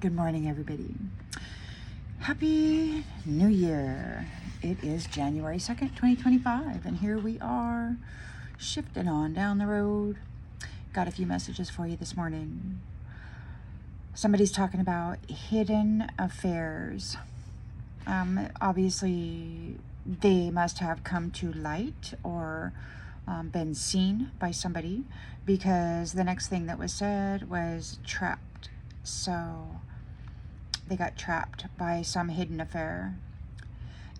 Good morning, everybody. Happy New Year. It is January 2nd, 2025, and here we are shifting on down the road. Got a few messages for you this morning. Somebody's talking about hidden affairs. Obviously, they must have come to light or been seen by somebody, because the next thing that was said was trapped. So they got trapped by some hidden affair.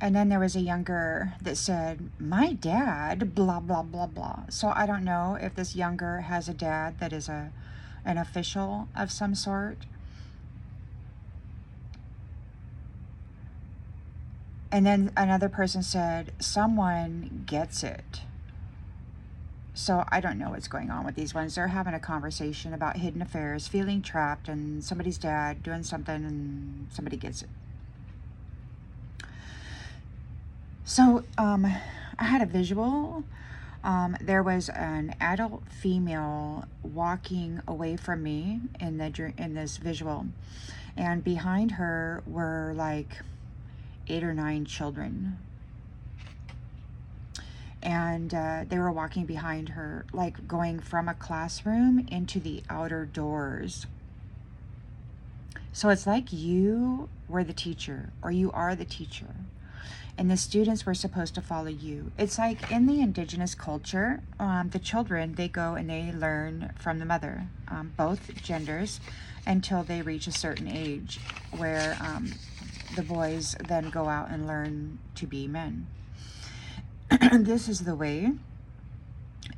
And then there was a younger that said, my dad, blah, blah, blah, blah. So I don't know if this younger has a dad that is an official of some sort. And then another person said, someone gets it. So I don't know what's going on with these ones. They're having a conversation about hidden affairs, feeling trapped, and somebody's dad doing something and somebody gets it. So I had a visual. There was an adult female walking away from me in this visual, and behind her were like 8 or 9 children. And they were walking behind her, like going from a classroom into the outer doors. So it's like you were the teacher, or you are the teacher, and the students were supposed to follow you. It's like in the indigenous culture, the children, they go and they learn from the mother, both genders, until they reach a certain age, where the boys then go out and learn to be men. This is the way.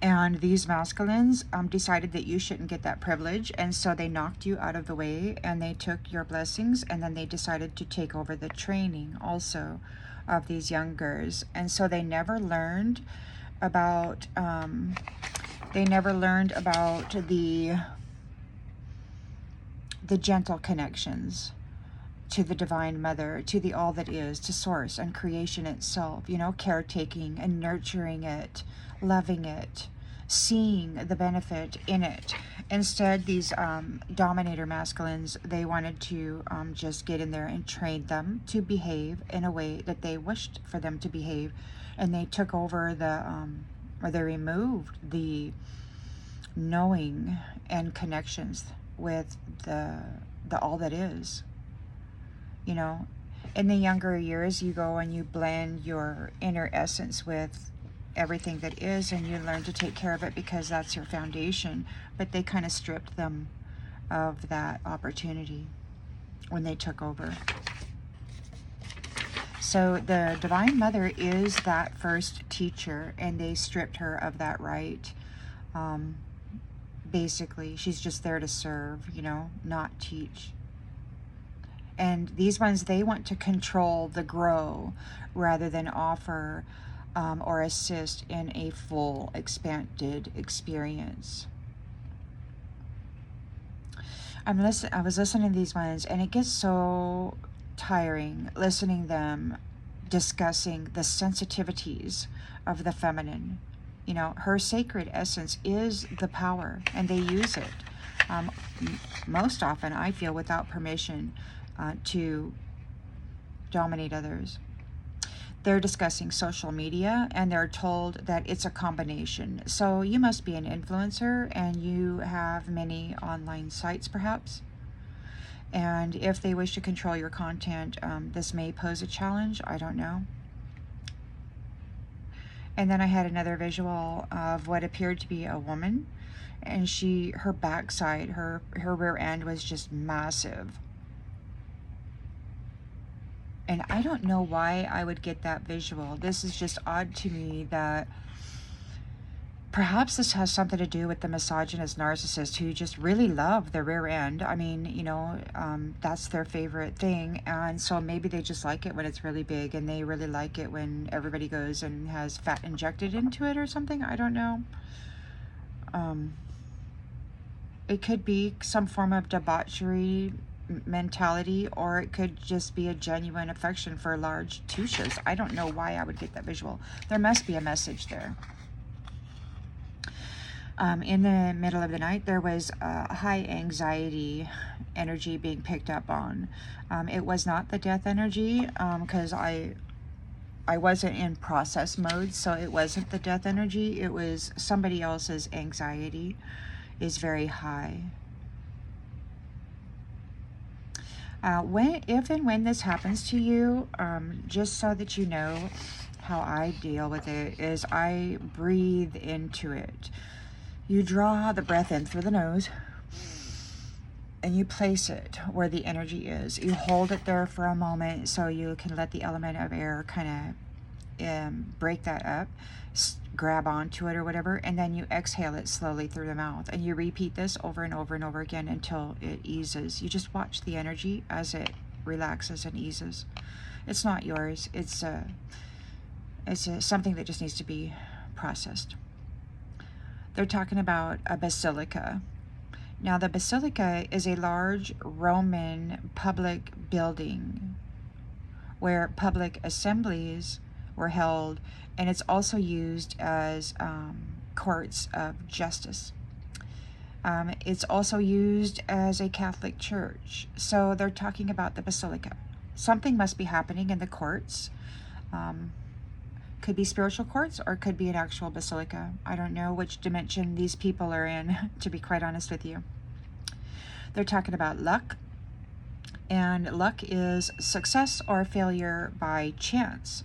And these masculines decided that you shouldn't get that privilege, and so they knocked you out of the way and they took your blessings, and then they decided to take over the training also of these young girls. And so they never learned about the gentle connections to the Divine Mother, to the all that is, to Source and creation itself, caretaking and nurturing it, loving it, seeing the benefit in it. Instead, these dominator masculines, they wanted to just get in there and train them to behave in a way that they wished for them to behave, and they took over or they removed the knowing and connections with the all that is. In the younger years, you go and you blend your inner essence with everything that is, and you learn to take care of it because that's your foundation. But they kind of stripped them of that opportunity when they took over. So the Divine Mother is that first teacher, and they stripped her of that right. Basically, she's just there to serve, not teach. And these ones, they want to control the grow rather than offer or assist in a full expanded experience. I was listening to these ones, and it gets so tiring listening to them discussing the sensitivities of the feminine. Her sacred essence is the power, and they use it most often, I feel, without permission, to dominate others. They're discussing social media, and they're told that it's a combination. So you must be an influencer, and you have many online sites perhaps. And if they wish to control your content, this may pose a challenge. I don't know. And then I had another visual of what appeared to be a woman, and her backside, her rear end was just massive. And I don't know why I would get that visual. This is just odd to me, that perhaps this has something to do with the misogynist narcissist who just really love the rear end. I mean, that's their favorite thing. And so maybe they just like it when it's really big, and they really like it when everybody goes and has fat injected into it or something. I don't know. It could be some form of debauchery mentality, or it could just be a genuine affection for large tushes. I don't know why I would get that visual. There must be a message there. In the middle of the night, there was high anxiety energy being picked up on. It was not the death energy, because I wasn't in process mode, so it wasn't the death energy. It was somebody else's anxiety is very high. If and when this happens to you, just so that you know how I deal with it, is I breathe into it. You draw the breath in through the nose, and you place it where the energy is. You hold it there for a moment so you can let the element of air kind of break that up, grab onto it or whatever, and then you exhale it slowly through the mouth. And you repeat this over and over and over again until it eases. You just watch the energy as it relaxes and eases. It's not yours. It's something that just needs to be processed. They're talking about a basilica. Now, the basilica is a large Roman public building where public assemblies were held, and it's also used as courts of justice. It's also used as a Catholic church. So they're talking about the basilica. Something must be happening in the courts. Could be spiritual courts, or could be an actual basilica. I don't know which dimension these people are in, to be quite honest with you. They're talking about luck, and luck is success or failure by chance.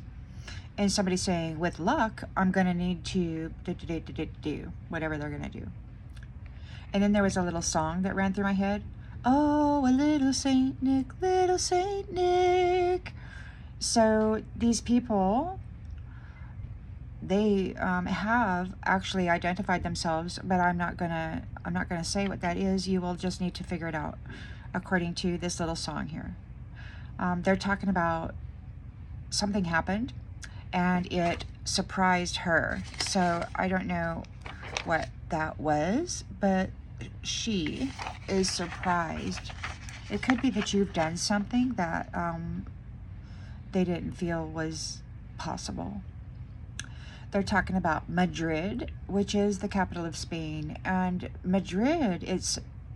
And somebody's saying, with luck, I'm going to need to do whatever they're going to do. And then there was a little song that ran through my head. Oh, a little Saint Nick, little Saint Nick. So these people, they have actually identified themselves, but I'm not gonna say what that is. You will just need to figure it out according to this little song here. They're talking about something happened and it surprised her. So I don't know what that was, but she is surprised. It could be that you've done something that they didn't feel was possible. They're talking about Madrid, which is the capital of Spain. And Madrid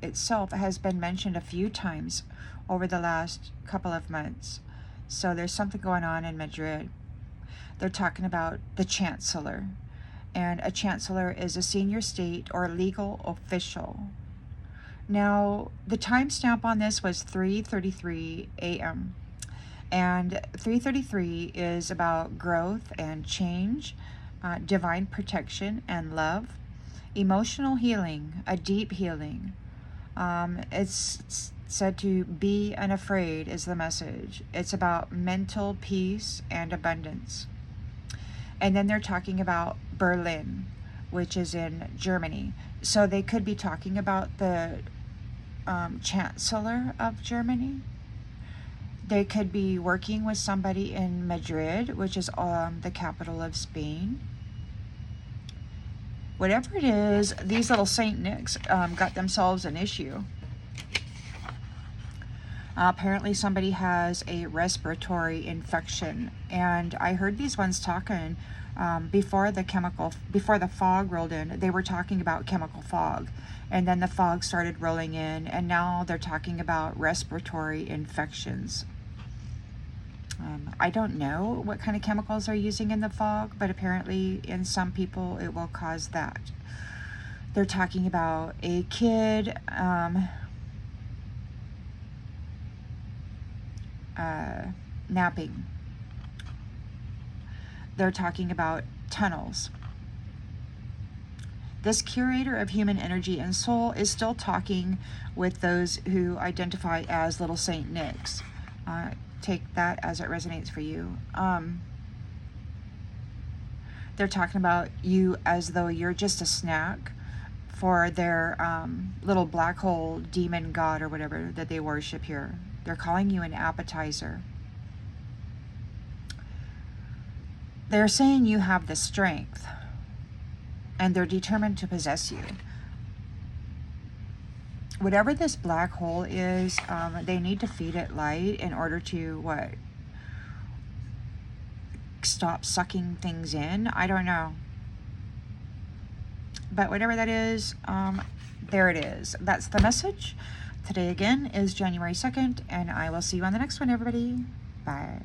itself has been mentioned a few times over the last couple of months. So there's something going on in Madrid. They're talking about the chancellor. And a chancellor is a senior state or legal official. Now, the timestamp on this was 3:33 a.m. And 3:33 is about growth and change, divine protection and love, emotional healing, a deep healing. It's said to be unafraid is the message. It's about mental peace and abundance. And then they're talking about Berlin, which is in Germany. So they could be talking about the Chancellor of Germany. They could be working with somebody in Madrid, which is the capital of Spain. Whatever it is, these little Saint Nicks got themselves an issue. Apparently somebody has a respiratory infection, and I heard these ones talking before the fog rolled in. They were talking about chemical fog, and then the fog started rolling in, and now they're talking about respiratory infections. I don't know what kind of chemicals are using in the fog, but apparently in some people it will cause that. They're talking about a kid napping. They're talking about tunnels. This curator of human energy and soul is still talking with those who identify as little Saint Nicks. Take that as it resonates for you. They're talking about you as though you're just a snack for their little black hole demon god or whatever that they worship here. They're calling you an appetizer. They're saying you have the strength, and they're determined to possess you. Whatever this black hole is, they need to feed it light in order to, stop sucking things in? I don't know. But whatever that is, there it is. That's the message. Today again is January 2nd, and I will see you on the next one, everybody. Bye.